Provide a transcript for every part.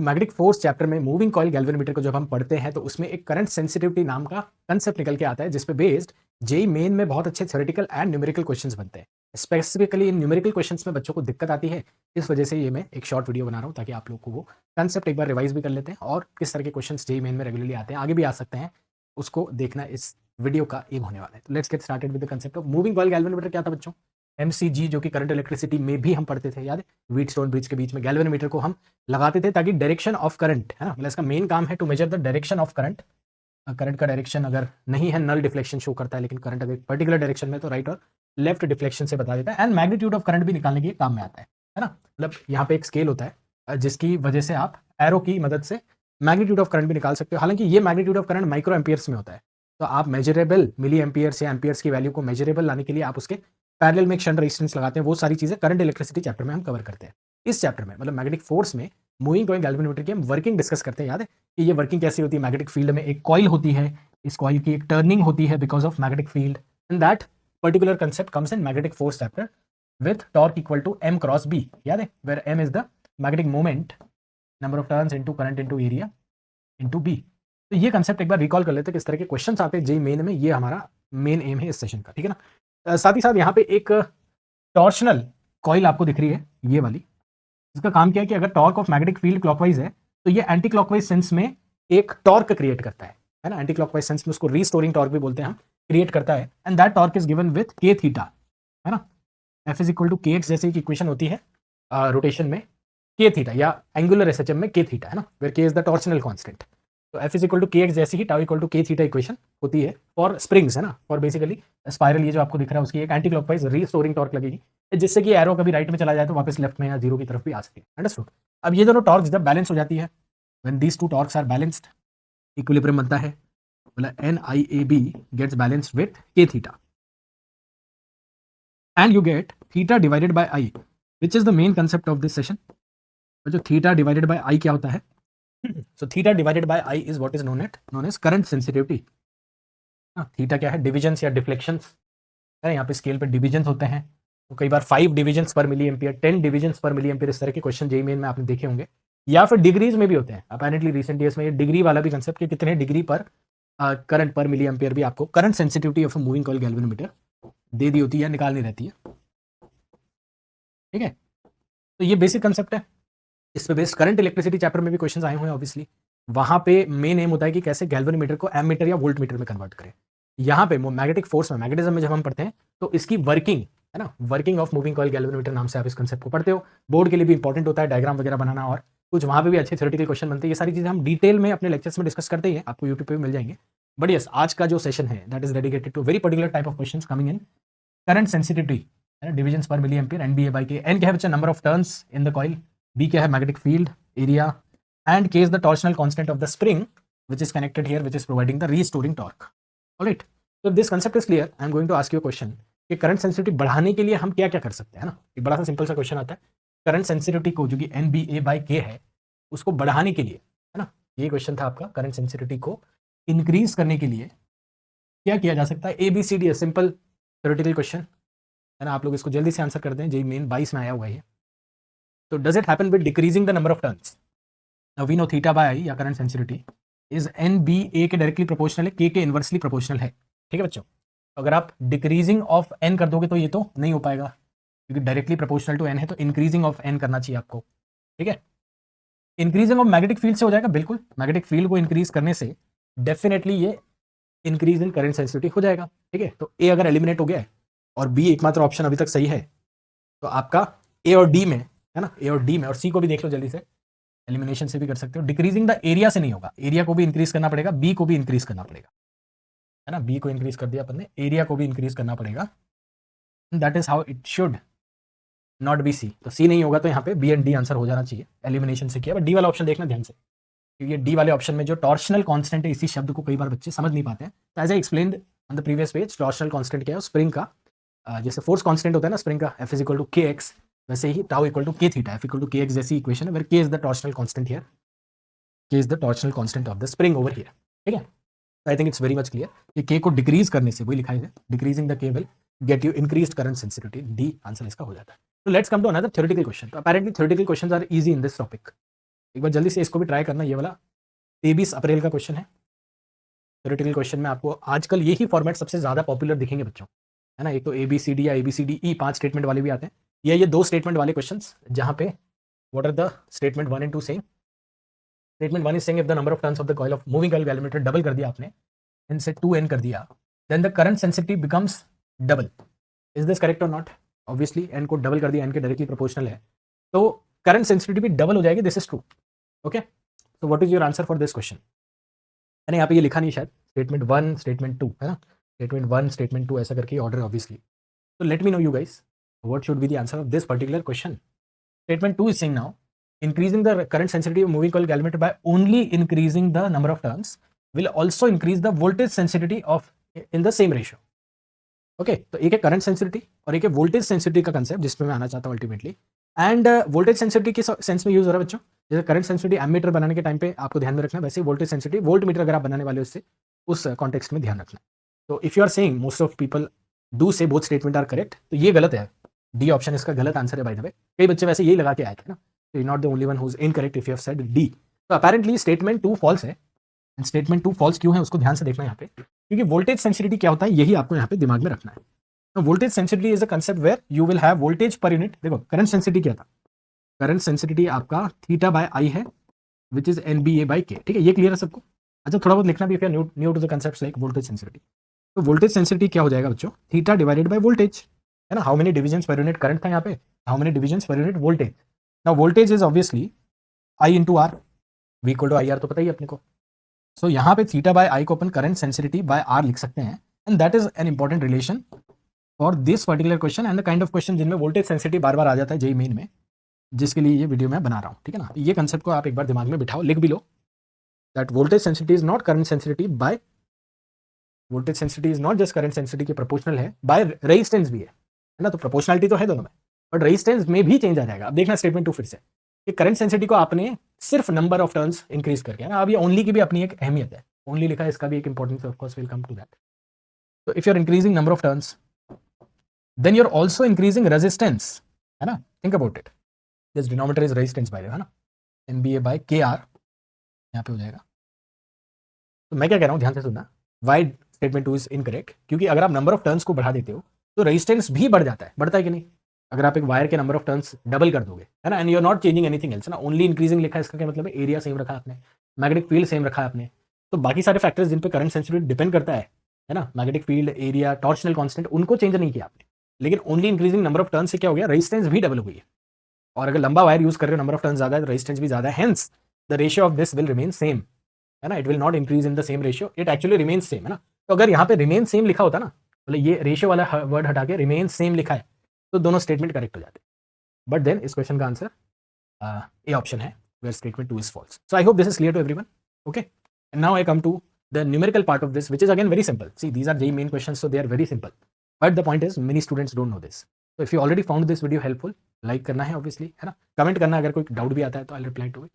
Magnetic force chapter में moving coil galvanometer को जब हम पढ़ते हैं तो उसमें एक करंट सेंसिटिविटी नाम का कंसेप्ट निकल के आता है, जिस पे बेस्ड जेई मेन में बहुत अच्छे थ्योरेटिकल एंड न्यूमेरिकल क्वेश्चंस बनते हैं। स्पेसिफिकली इन न्यूमेरिकल क्वेश्चंस में बच्चों को दिक्कत आती है, इस वजह से ये मैं एक शॉर्ट वीडियो बना रहा हूँ ताकि आप लोग को वो कंसेप्ट एक बार रिवाइज भी कर लेते हैं और किस तरह के क्वेश्चन जेई मेन में रेगुलरली आते हैं, आगे भी आ सकते हैं, उसको देखना इस वीडियो का एम होने वाला है। तो let's get started with the concept of moving coil galvanometer. क्या था बच्चों? एमसीजी, जो कि करंट इलेक्ट्रिसिटी में भी हम पढ़ते थे, याद है? व्हीटस्टोन ब्रिज के बीच में गैल्वेनोमीटर को हम लगाते थे ताकि डायरेक्शन ऑफ करंट, है ना, मतलब इसका मेन काम है to measure the direction of current. Current का डायरेक्शन अगर नहीं है, नल डिफ्लेक्शन शो करता है, लेकिन करंट अगर पर्टिकुलर डायरेक्शन में तो राइट और लेफ्ट डिफ्लेक्शन से बता देता है। एंड मैग्नीट्यूड ऑफ करंट भी निकालने के काम में आता है ना। मतलब यहाँ पे एक स्केल होता है जिसकी वजह से आप एरो की मदद से मैग्नीट्यूड ऑफ करंट भी निकाल सकते हो। हालांकि ये magnitude of current micro amperes में होता है, तो आप मेजरेबल मिली एम्पियर्स या एम्पियर्स की वैल्यू को मेजरेबल लाने के लिए आप उसके पैरेलल में एक शंट रेजिस्टेंस लगाते हैं। वो सारी चीजें करंट इलेक्ट्रिसिटी चैप्टर में हम कवर करते हैं। इस चैप्टर में मतलब मैग्नेटिक फोर्स में मूविंग कॉइल गैल्वेनोमीटर की हम वर्किंग डिस्कस करते हैं। याद है कि ये वर्किंग कैसी होती है? मैग्नेटिक फील्ड में एक कॉइल होती है, इस कॉइल की एक टर्निंग होती है because of magnetic field, and that particular concept comes in magnetic force chapter with torque equal to m cross b। याद है? Where m is the magnetic moment, number of turns into current into area into b। तो ये concept एक बार recall कर लेते हैं, किस तरह के क्वेश्चंस आते हैं जेई मेन में। ये हमारा मेन एम है इस सेशन का, ठीक है ना। साथ ही साथ यहाँ पे एक टॉर्शनल कॉइल आपको दिख रही है, ये वाली। इसका काम क्या है कि अगर torque of magnetic field clockwise है तो ये एंटी क्लॉकवाइज सेंस में एक टॉर्क क्रिएट करता है ना। एंटी क्लॉकवाइज सेंस में उसको रीस्टोरिंग टॉर्क भी बोलते हैं हम, क्रिएट करता है। And that torque is given with K theta, है ना। एफ इज इक्वल टू के एक्स जैसे एक इक्वेशन होती है रोटेशन में, के थीटा, या एंगुलर एसएचएम में के थीटा, है ना, वेयर के इज द टॉर्शनल कांस्टेंट। तो एफ इज इक्वल टू के एक्स जैसे ही टाउ इक्वल टू के थीटा इक्वेशन होती है फॉर स्प्रिंग्स, है ना। फॉर बेसिकली स्पाइरल, ये जो आपको दिख रहा है उसकी एक एंटी क्लॉकवाइज रीस्टोरिंग टॉर्क लगेगी, जिससे कि एरो कभी राइट में चला जाए तो वापस लेफ्ट में या जीरो की तरफ भी आ सके। अंडरस्टूड? अब ये दोनों टॉर्क्स जब बैलेंस हो जाती है, when these two torques are balanced, equilibrium बनता है, मतलब NIAB gets balanced with K theta, and you get theta divided by I, which is the main concept of this session. जो थीटा डिवाइडेड बाय आई क्या होता है? So theta divided by I is what is known as current sensitivity. Theta क्या है? Divisions या deflections है। यहाँ पे स्केल पे डिविजन्स होते हैं, तो कई बार 5 divisions per milli ampere, 10 divisions per milli ampere, इस तरह के क्वेश्चन जेईई मेन में आपने देखे होंगे। या फिर डिग्रीज में भी होते हैं अपेरेंटली रिसेंट ईयर्स में, ये डिग्री वाला भी कंसेप्ट, कि कितने डिग्री पर करंट पर मिली एम्पियर भी आपको current sensitivity of moving coil galvanometer दे दी होती है या निकालनी रहती है, ठीक है। तो ये बेसिक कंसेप्ट है। इस पे बेस्ड करंट इलेक्ट्रिसिटी चैप्टर में भी क्वेश्चंस आए हुए हैं ऑब्वियसली। वहां पे मेन एम होता है कि कैसे गैल्वेनोमीटर को एमीटर या वोल्टमीटर में कन्वर्ट करें। यहाँ पे मैग्नेटिक फोर्स में, मैग्नेटिज्म में जब हम पढ़ते हैं तो इसकी वर्किंग, है ना, working of moving coil galvanometer नाम से आप इस कंसेप्ट को पढ़ते हो। बोर्ड के लिए भी इंपॉर्टेंट होता है डायग्राम वगैरह बनाना, और कुछ वहाँ पे भी अच्छे थ्योरेटिकल क्वेश्चन बनते हैं। ये सारी चीजें हम डिटेल में अपने लेक्चर्स में डिस्कस करते हैं, आपको यूट्यूब पे भी मिल जाएंगे। बट यस, आज का जो सेशन है that is dedicated to very particular type of questions coming in current sensitivity, divisions per milli ampere, NBA by K. N क्या है बच्चा? Number of turns in the coil. B क्या है? Magnetic field, area, and K is the torsional constant of the spring which is connected here, which is providing the restoring torque. Alright, so if this concept is clear, I am going to ask you a question कि current sensitivity बढ़ाने के लिए हम क्या क्या कर सकते हैं, ना। एक बड़ा सा सिंपल सा क्वेश्चन आता है, करंट सेंसिटिविटी को जो कि NBA बाय के है उसको बढ़ाने के लिए, है ना। ये क्वेश्चन था आपका, करंट सेंसिटिविटी को इंक्रीज करने के लिए क्या किया जा सकता है। ABCD सिंपल थ्योरेटिकल क्वेश्चन, है ना। आप लोग इसको जल्दी से आंसर करते हैं, जेईई मेन 22 में आया हुआ है। तो does it happen with decreasing the number of turns? Now we know theta by I या करंट सेंसिटिविटी इज NBA के डायरेक्टली प्रोपोर्शनल है, K के इनवर्सली प्रोपोर्शनल है, ठीक है बच्चों। अगर आप डिक्रीजिंग ऑफ n कर दोगे तो ये तो नहीं हो पाएगा, क्योंकि डायरेक्टली प्रोपोर्शनल टू n है, तो इंक्रीजिंग ऑफ n करना चाहिए आपको, ठीक है। इंक्रीजिंग ऑफ मैग्नेटिक फील्ड से हो जाएगा, बिल्कुल। मैग्नेटिक फील्ड को इंक्रीज करने से डेफिनेटली ये इंक्रीज इन करंट सेंसिटिविटी हो जाएगा, ठीक है। तो A अगर एलिमिनेट हो गया है और B एकमात्र ऑप्शन अभी तक सही है, तो आपका A और D में, है ना, A और D में, और C को भी देख लो जल्दी से, एलिमिनेशन से भी कर सकते हो। डिक्रीजिंग द एरिया से नहीं होगा, एरिया को भी इंक्रीज करना पड़ेगा, बी को भी इंक्रीज करना पड़ेगा, है ना। बी को इंक्रीज कर दिया अपन ने, एरिया को भी इंक्रीज करना पड़ेगा। That is how it should not be C. तो सी नहीं होगा तो यहाँ पे बी एंड डी आंसर हो जाना चाहिए, एलिमिनेशन से किया। बट डी वाला ऑप्शन देखना ध्यान से, क्योंकि डी वाले ऑप्शन में जो टॉर्शनल कांस्टेंट है, इसी शब्द को कई बार बच्चे समझ नहीं पाते हैं। तो as I explained on the previous page, torsional constant क्या है? स्प्रिंग का जैसे फोर्स कांस्टेंट होता है ना स्प्रिंग का, F इज इक्वल टू के एक्स, वैसे ही टाउ इक्वल टू के थीटा, F इक्वल टू के एक्स जैसी इक्वेशन है, वेयर के is the torsional constant here, K is the torsional constant of the spring over here, ठीक है। I think it's very much clear कि K को decrease करने से, वही लिखा है, decreasing the K will get you increased current sensitivity, D answer इसका हो जाता है। तो let's come to another theoretical question. तो apparently theoretical questions are easy in this topic, एक बार जल्दी से इसको भी ट्राई करना। ये वाला 23 अप्रैल का क्वेश्चन है, थ्योरेटिकल क्वेश्चन में आपको आजकल यही फॉर्मेट सबसे ज़्यादा पॉपुलर दिखेंगे बच्चों, है ना। एक तो ABCD या ABCDE 5 स्टेटमेंट वाले भी आते हैं, या ये 2 स्टेटमेंट वाले क्वेश्चंस जहाँ पे what are the statement 1 and 2 same. Statement 1 is saying if the number of turns of the coil of moving coil galvanometer double कर दिया आपने, n से 2n कर दिया, then the current sensitivity becomes double. Is this correct और not? Obviously n को double कर दिया, n के डायरेक्टली प्रोपोर्शनल है, तो करंट सेंसिटिविटी भी डबल हो जाएगी। This is true. ओके, तो what is your answer for this question? मैंने यहाँ पे ये लिखा नहीं शायद, स्टेटमेंट 1 स्टेटमेंट 2 है ना, स्टेटमेंट 1 स्टेटमेंट 2 ऐसा करके ऑर्डर ऑब्वियसली। तो let me no you guys what should be the answer of this particular question. Statement 2 is saying now increasing the current sensitivity of moving coil galvanometer by only increasing the number of turns will also increase the voltage sensitivity of in the same ratio. Okay, तो एक है current sensitivity और एक है voltage sensitivity का concept, जिसमें मैं आना चाहता हूँ अल्टीमेटली। एंड वोल्टेज सेंसिटिविटी किस सेंस में यूज हो रहा है बच्चों? जैसे करंट सेंसिटिविटी एमीटर बनाने के टाइम पे आपको ध्यान में रखना है, वैसे वोल्टेज सेंसिटिविटी वोल्ट मीटर अगर आप बनाने वाले हो उससे उस कॉन्टेक्स्ट में ध्यान रखना है। तो if you are saying most of people do say both statement are correct, तो ये गलत है, डी ऑप्शन इसका गलत आंसर है बाय द वे। कई बच्चे वैसे यही लगा के आए थे ना, so you're not the only one who's incorrect if you have said D. तो apparently statement 2 false है, and statement 2 false क्यों है उसको ध्यान से देखना है यहाँ पे, क्योंकि वोल्टेज सेंसिटिविटी क्या होता है यही आपको यहाँ पे दिमाग में रखना है। तो voltage sensitivity is a concept where you will have voltage per unit. देखो करंट सेंसिटिविटी क्या था, करंट सेंसिटिविटी आपका थीटा बाय आई है which is NBA by K। ठीक है, ये क्लियर है सबको? अच्छा, थोड़ा बहुत लिखना भी if you are new to the concepts like voltage sensitivity. तो वोल्टेज सेंसिटिविटी क्या हो जाएगा बच्चों? थीटा डिवाइडेड बाय वोल्टेज, है ना। How many division per unit current था यहाँ पे, how many division per unit voltage. Now voltage is obviously I into R, V equal to I R, तो पता ही अपने को। सो यहाँ पे थीटा बाय आई को अपन करंट सेंसिटिविटी बाय आर लिख सकते हैं, and that is an important relation for this particular question and the kind of question जिनमें वोल्टेज सेंसिटिविटी बार बार आ जाता है जेईई मेन में, जिसके लिए ये वीडियो मैं बना रहा हूँ। ठीक है ना, ये कंसेप्ट को आप एक बार दिमाग में बिठाओ, लिख भी लो that voltage sensitivity is not current sensitivity by, voltage sensitivity is not just current sensitivity के प्रोपोर्शनल है, बाय रेजिस्टेंस भी है ना। तो प्रोपोर्शनलिटी तो है दोनों में, बट रेजिस्टेंस में भी चेंज आ जाएगा। अब देखना स्टेटमेंट 2 फिर से, कि करंट सेंसिटिविटी को आपने सिर्फ नंबर ऑफ टर्न्स इंक्रीज करके, है ना। अब ये ओनली की भी अपनी एक अहमियत है, ओनली लिखा है, इसका भी एक importance of course, will come to that. तो if you are increasing number of turns then you are also increasing resistance, है ना। Think about it, this denominator is resistance by, है ना, NBA बाय KR यहाँ पे हो जाएगा। तो मैं क्या कह रहा हूँ, ध्यान से सुनना, व्हाई स्टेटमेंट 2 इज इनकरेक्ट, क्योंकि अगर आप नंबर ऑफ टर्न्स को बढ़ा देते हो तो रेजिस्टेंस भी बढ़ जाता है, बढ़ता है कि नहीं? अगर आप एक वायर के नंबर ऑफ टर्न्स डबल कर दोगे, है ना, and you are not changing anything else, ना, ओनली इंक्रीजिंग लिखा है, इसका क्या मतलब है? एरिया सेम रखा आपने, मैग्नेटिक फील्ड सेम रखा आपने, तो बाकी सारे फैक्टर्स जिन पे करंट सेंसिटिविटी डिपेंड करता है ना, magnetic field, area, torsional constant, उनको चेंज नहीं किया आपने, लेकिन only increasing number of turns से क्या हो गया? रेजिस्टेंस भी डबल हो गई है। और अगर लंबा वायर यूज कर रहे हो, नंबर ऑफ टर्न्स ज्यादा है, रेजिस्टेंस भी ज्यादा है, hence the ratio of this will remain same, है ना। It will not increase in the same ratio, it actually remain same, है ना। तो अगर यहाँ पे रिमेन सेम लिखा होता ना, मतलब ये रेशियो वाला वर्ड हटा के रिमेन सेम लिखा है, तो दोनों स्टेटमेंट करेक्ट हो जाते। बट देन इस क्वेश्चन का आंसर ए ऑप्शन है, where statement 2 is false. So I hope this is clear to everyone. Okay, and now I come to the numerical part of this, which is again very simple. See, these are JEE main questions, so they are very simple. But the point is, many students don't know this. So if you already found this video helpful, like करना है obviously, है ना, comment करना, अगर कोई doubt भी आता है तो I'll reply to it.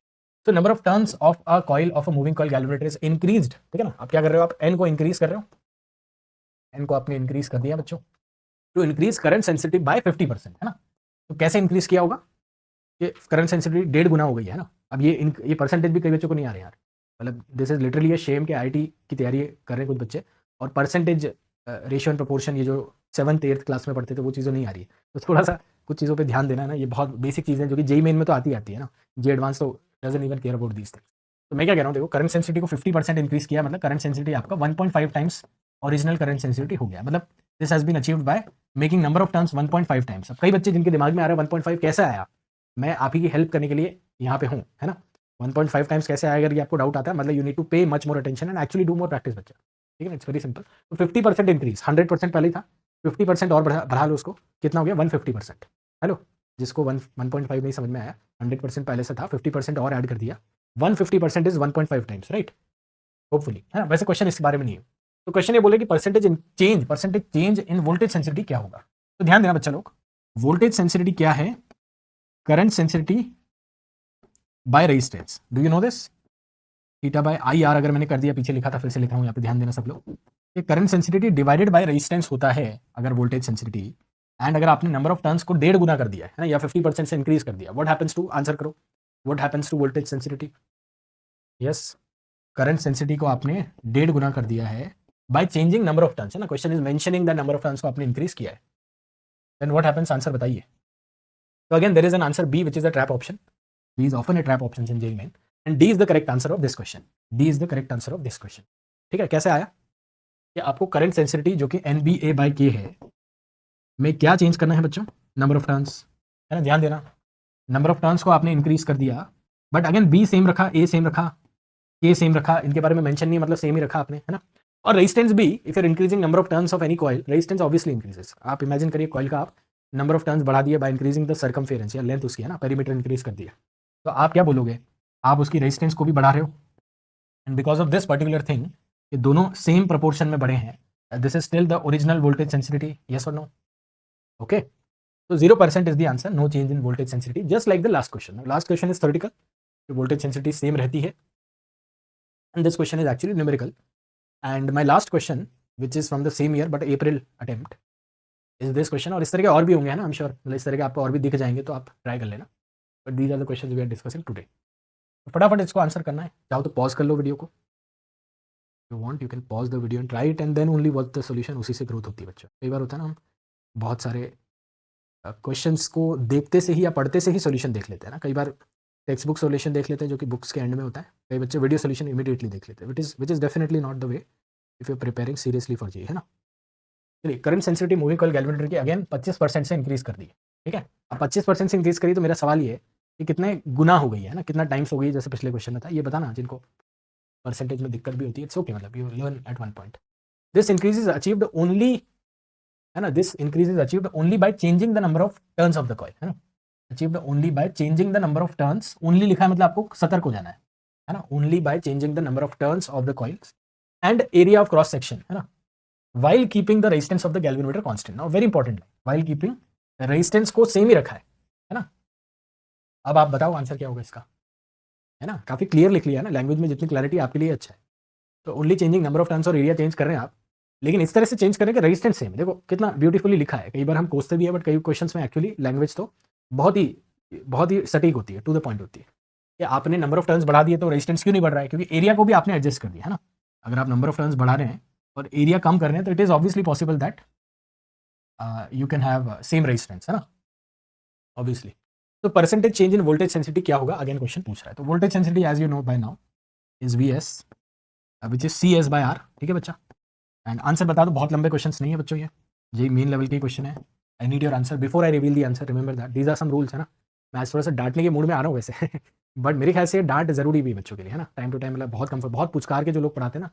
So number of turns of a coil of a moving coil galvanometer is increased. ठीक है ना, आप क्या कर रहे हो? आप n को increase कर रहे हो, n को आपने increase कर दिया बच्चों, to increase current sensitivity by 50%, है ना। तो कैसे increase किया होगा? ये करंट सेंसिटिविटी 1.5 गुना हो गई है ना। अब ये परसेंटेज भी कई बच्चों को नहीं आ रहे यार, मतलब this is literally a shame के IIT की तैयारी कर रहे हैं कुछ बच्चे, और परसेंटेज रेशियो एंड प्रोपोर्शन, ये जो 7th 8th क्लास में पढ़ते थे, वो चीज़ें नहीं आ रही है। तो थोड़ा सा कुछ चीज़ों पे ध्यान देना है ना, ये बहुत बेसिक चीज़ें जो कि JEE मेन में तो आती है ना, जे एडवांस तो doesn't even care about these things. तो मैं क्या कह रहा हूँ, देखो करंट सेंसिटिविटी को 50% इंक्रीज किया, मतलब करंट सेंसिटिविटी आपका 1.5 टाइम्स ओरिजिनल करंट सेंसिटिविटी हो गया, मतलब this has been achieved by making number of turns 1.5 times. अब कई बच्चे जिनके दिमाग में आ रहा है 1.5 कैसे आया, मैं आप ही की हेल्प करने के लिए यहाँ पे हूँ, है ना। 1.5 टाइम्स कैसे आएगा, अगर ये आपको डाउट आता है, मतलब you need to pay much more attention and actually do more practice बच्चा। ठीक है ना, इट्स वेरी सिंपल। तो 50% इंक्रीज, 100% पहले था, 50% और बढ़ा लो उसको, कितना हो गया? 150%। हेलो, जिसको 1.5 नहीं समझ में आया, 100% पहले से था, 50% और ऐड कर दिया, 150% इज 1.5 टाइम्स, राइट, होपफुली, है ना। वैसे क्वेश्चन इसके बारे में नहीं है, तो क्वेश्चन ये बोले कि percentage change in voltage sensitivity क्या होगा। तो ध्यान देना बच्चा लोग, वोल्टेज सेंसिटिविटी क्या है? Current sensitivity by resistance. Do you know this? Theta by I R, अगर मैंने कर दिया, पीछे लिखा था, फिर से लिख रहा हूँ, यहाँ पे ध्यान देना सब लोग। ये current sensitivity divided by resistance होता है अगर वोल्टेज सेंसिटिविटी, एंड अगर आपने नंबर ऑफ टर्न्स को 1.5 गुना कर दिया है ना, या 50% से इंक्रीज कर दिया, व्हाट हैपेंस टू, आंसर करो, what happens to voltage sensitivity? Yes, current sensitivity को आपने 1.5 गुना कर दिया है by changing number of turns, है ना, question is mentioning the number of turns को आपने इंक्रीज किया है। देन व्हाट हैपेंस, आंसर बताइए। तो again there is an answer B which is a trap option. B is often a trap option in JEE Main and D is the correct answer of this question. D is the correct answer of this question. ठीक है, कैसे आया कि आपको current sensitivity जो कि NBA/K है में क्या चेंज करना है बच्चों? नंबर ऑफ टर्न्स, है ना, ध्यान देना। नंबर ऑफ टर्न्स को आपने इंक्रीज कर दिया, बट अगेन बी सेम रखा, ए सेम रखा, के सेम रखा, इनके बारे में मेंशन नहीं, मतलब सेम ही रखा आपने, है ना। और रेजिस्टेंस भी, if you're increasing number of turns of any coil, resistance obviously increases. आप इमेजिन करिए कॉइल का आप नंबर ऑफ टर्न्स बढ़ा दिया बाय इंक्रीजिंग द सर्कमफेरेंस या लेंथ उसकी, है ना, पेरीमीटर इंक्रीज कर दिया, तो आप क्या बोलोगे? आप उसकी रेजिस्टेंस को भी बढ़ा रहे हो। And because of this particular thing, ये दोनों सेम प्रोपोर्शन में बढ़े हैं, this is still the original voltage sensitivity, yes और no? Okay, so 0% is the answer, no change in voltage sensitivity, just like the last question. Now, last question is theoretical, the voltage sensitivity same रहती है, and this question is actually numerical. And my last question, which is from the same year but April attempt, is this question. और इस तरह के और भी होंगे, है ना, I'm sure, मतलब इस तरह के आपको और भी दिख जाएंगे, तो आप ट्राई कर लेना, but these are the questions we are discussing today. तो फटाफट इसको आंसर करना है, चाहो तो पॉज कर लो वीडियो को, you want you can pause the video and try it and then only watch the solution, उसी से ग्रोथ होती है बच्चों। कई बार होता है ना, हम बहुत सारे क्वेश्चंस को देखते से ही या पढ़ते से ही सॉल्यूशन देख लेते हैं ना। कई बार टेक्स्ट बुक सॉल्यूशन देख लेते हैं जो कि बुक्स के एंड में होता है, कई बच्चे वीडियो सॉल्यूशन इमीडिएटली देख लेते हैं, which is definitely not the way if you preparing seriously for JEE, है ना। चलिए, current sensitivity moving coil galvanometer की अगेन 25% से इंक्रीज कर दी है। ठीक है, अब 25% से इंक्रीज करी, तो मेरा सवाल ये है कि कितने गुना हो गई है ना, कितना टाइम्स हो गई है, जैसे पिछले क्वेश्चन में था। ये बताना, जिनको परसेंटेज में दिक्कत भी होती है, इट्स ओके, मतलब you learn eight one point. This increase is achieved only, है ना, this increase is achieved only by changing the number of turns of the coil, है ना, achieved only by changing the number of turns, only लिखा है मतलब आपको सतर्क हो जाना है ना, only by changing the number of turns of the coils and area of cross section, है ना, while keeping the resistance of the galvanometer constant. Now very important, while keeping resistance को सेम ही रखा है ना। अब आप बताओ आंसर क्या होगा इसका, है ना, काफी क्लियर लिख लिया है ना, लैंग्वेज में जितनी क्लैरिटी आपके लिए अच्छा है। तो only changing number of turns और एरिया चेंज कर रहे हैं आप, लेकिन इस तरह से चेंज करें कि रेजिस्टेंस सेम। देखो कितना ब्यूटीफुली लिखा है, कई बार हम कोसते भी है, बट कई क्वेश्चंस में एक्चुअली लैंग्वेज तो बहुत ही सटीक होती है, टू द पॉइंट होती है कि आपने नंबर ऑफ टर्न्स बढ़ा दिए तो रेजिस्टेंस क्यों नहीं बढ़ रहा है, क्योंकि एरिया को भी आपने एडजस्ट कर दिया, है ना। अगर आप नंबर ऑफ टर्न्स बढ़ा रहे हैं और एरिया कम कर रहे हैं, तो it is obviously possible that you can have same resistance, है ना, ऑब्वियसली। तो percentage change in voltage sensitivity क्या होगा, अगेन क्वेश्चन पूछ रहा है। तो voltage sensitivity as you know by now is VS which is CS/R, ठीक है बच्चा। एंड आंसर बता दो, बहुत लंबे क्वेश्चंस नहीं है बच्चों, ये जेईई मेन लेवल के क्वेश्चन है। I need your answer before I reveal the answer, remember that these are some rules, है ना। मैं आज थोड़ा सा डांटने के मूड में आ रहा हूँ वैसे बट मेरे ख्याल से डांट जरूरी भी बच्चों के लिए, है ना, टाइम टू टाइम, मतलब बहुत कम्फर्ट, बहुत पुचकार के जो लोग पढ़ाते हैं ना,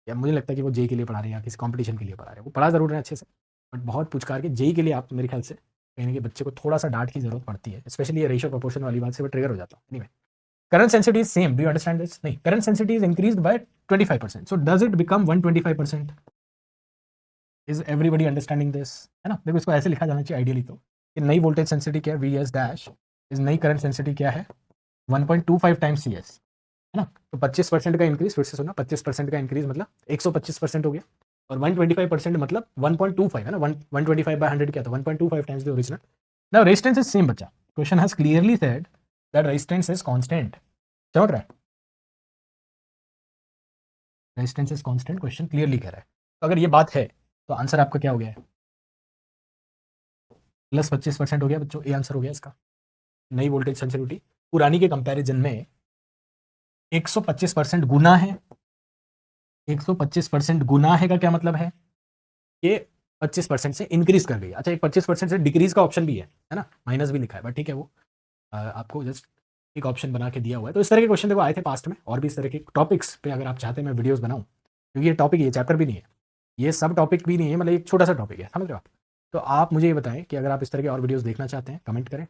या मुझे लगता है कि वो जेईई के लिए पढ़ा रहे हैं या किसी कॉम्पिटिशन के लिए पढ़ा रहे हैं, वो पढ़ा जरूर रहे हैं अच्छे से, बट बहुत पुचकार के जेईई के लिए आप मेरे ख्याल से कहीं ना कहीं बच्चे को थोड़ा सा डांट की जरूरत पड़ती है, स्पेशली ये रेशियो प्रोपोर्शन वाली बात से वो ट्रिगर हो जाता हूँ। Anyway, current sensitivity is same, do you understand this? नहीं, current sensitivity is increased by 25%, so does it become 125%? Is everybody understanding this, है ना। देखो इसको ऐसे लिखा जाना चाहिए आइडियली, तो कि नई वोल्टेज सेंसिटिविटी क्या है, VS डैश इज नई करंट सेंसिटिविटी क्या है, 1.25 टाइम्स CS, है ना। तो 25% का इंक्रीज, फिर से सुना, 25% का इंक्रीज मतलब 125% हो गया, और 125% मतलब 1.25, है ना, 125/100 क्या था, 1.25 times the original. Now resistance is same बच्चा, question has clearly said that resistance is constant, चमक रहा है, resistance is constant, question clearly कह रहा है। तो अगर ये बात है तो आंसर आपका क्या हो गया है, प्लस 25% हो गया बच्चों, ये आंसर हो गया इसका। नई वोल्टेज सेंसिटिविटी पुरानी के कंपैरिजन में 125% गुना है। 125% गुना है का क्या मतलब है, ये 25% से इंक्रीज कर गई। अच्छा, एक 25% से डिक्रीज का ऑप्शन भी है ना, माइनस भी लिखा है, बट ठीक है, वो आपको जस्ट एक ऑप्शन बना के दिया हुआ है। तो इस तरह के क्वेश्चन देखो आए थे पास्ट में, और भी इस तरह के टॉपिक्स पे अगर आप चाहते हैं मैं वीडियोस बनाऊं, क्योंकि ये टॉपिक, ये चैप्टर भी नहीं है, ये सब टॉपिक भी नहीं है, मतलब एक छोटा सा टॉपिक है, समझ रहे हो आप। तो आप मुझे ये बताएं कि अगर आप इस तरह के और वीडियोस देखना चाहते हैं, कमेंट करें।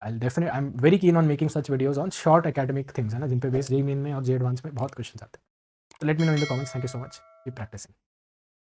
I am very keen on making such videos on short academic things, है ना, जिन पे बेस जेईई मेन में और जेईई एडवांस में बहुत क्वेश्चन आते हैं। तो let me know in the comments. Thank you so much, keep practising.